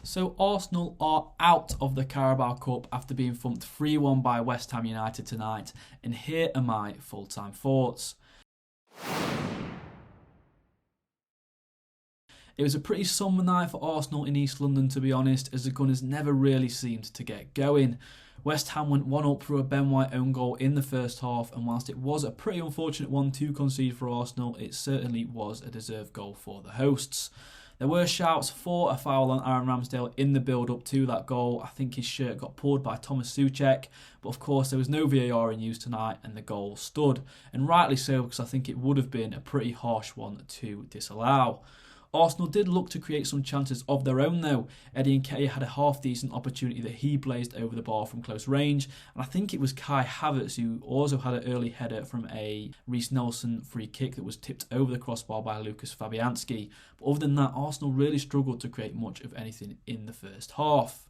So Arsenal are out of the Carabao Cup after being thumped 3-1 by West Ham United tonight, and here are my full-time thoughts. It was a pretty somber night for Arsenal in East London, to be honest, as the Gunners never really seemed to get going. West Ham went 1-up through a Ben White own goal in the first half, and whilst it was a pretty unfortunate one to concede for Arsenal, it certainly was a deserved goal for the hosts. There were shouts for a foul on Aaron Ramsdale in the build-up to that goal. I think his shirt got pulled by Thomas Souček, but of course there was no VAR in use tonight and the goal stood. And rightly so, because I think it would have been a pretty harsh one to disallow. Arsenal did look to create some chances of their own though. Eddie Nketiah had a half-decent opportunity that he blazed over the bar from close range, and I think it was Kai Havertz who also had an early header from a Reiss Nelson free kick that was tipped over the crossbar by Lucas Fabianski. But other than that, Arsenal really struggled to create much of anything in the first half.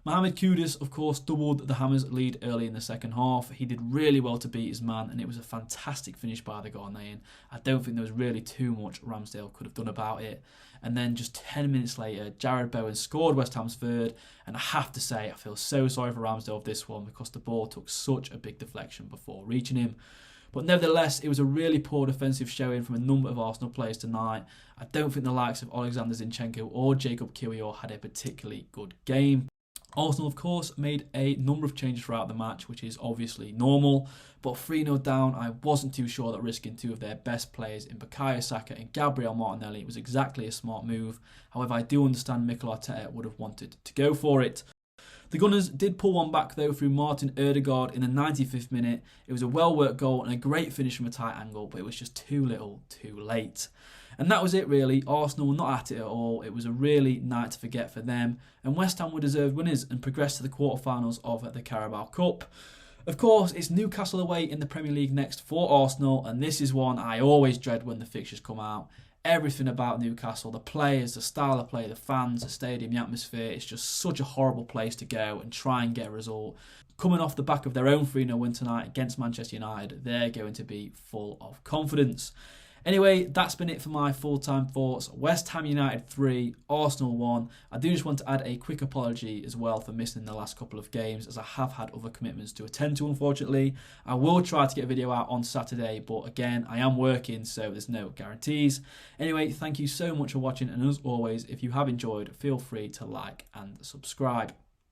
Mohamed Kudus, of course, doubled the Hammers' lead early in the second half. He did really well to beat his man, and it was a fantastic finish by the Ghanaian. I don't think there was really too much Ramsdale could have done about it. And then just 10 minutes later, Jared Bowen scored West Ham's third, and I have to say, I feel so sorry for Ramsdale of this one because the ball took such a big deflection before reaching him. But nevertheless, it was a really poor defensive showing from a number of Arsenal players tonight. I don't think the likes of Alexander Zinchenko or Jacob Kiwior had a particularly good game. Arsenal, of course, made a number of changes throughout the match, which is obviously normal. But 3-0 down, I wasn't too sure that risking two of their best players in Bukayo Saka and Gabriel Martinelli was exactly a smart move. However, I do understand Mikel Arteta would have wanted to go for it. The Gunners did pull one back though through Martin Ødegaard in the 95th minute. It was a well-worked goal and a great finish from a tight angle, but it was just too little, too late. And that was it really. Arsenal were not at it at all. It was a really night to forget for them. And West Ham were deserved winners and progressed to the quarterfinals of the Carabao Cup. Of course, it's Newcastle away in the Premier League next for Arsenal, and this is one I always dread when the fixtures come out. Everything about Newcastle, the players, the style of play, the fans, the stadium, the atmosphere, it's just such a horrible place to go and try and get a result. Coming off the back of their own 3-0 win tonight against Manchester United, they're going to be full of confidence. Anyway, that's been it for my full-time thoughts. West Ham United 3, Arsenal 1. I do just want to add a quick apology as well for missing the last couple of games, as I have had other commitments to attend to, unfortunately. I will try to get a video out on Saturday, but again, I am working, so there's no guarantees. Anyway, thank you so much for watching, and as always, if you have enjoyed, feel free to like and subscribe.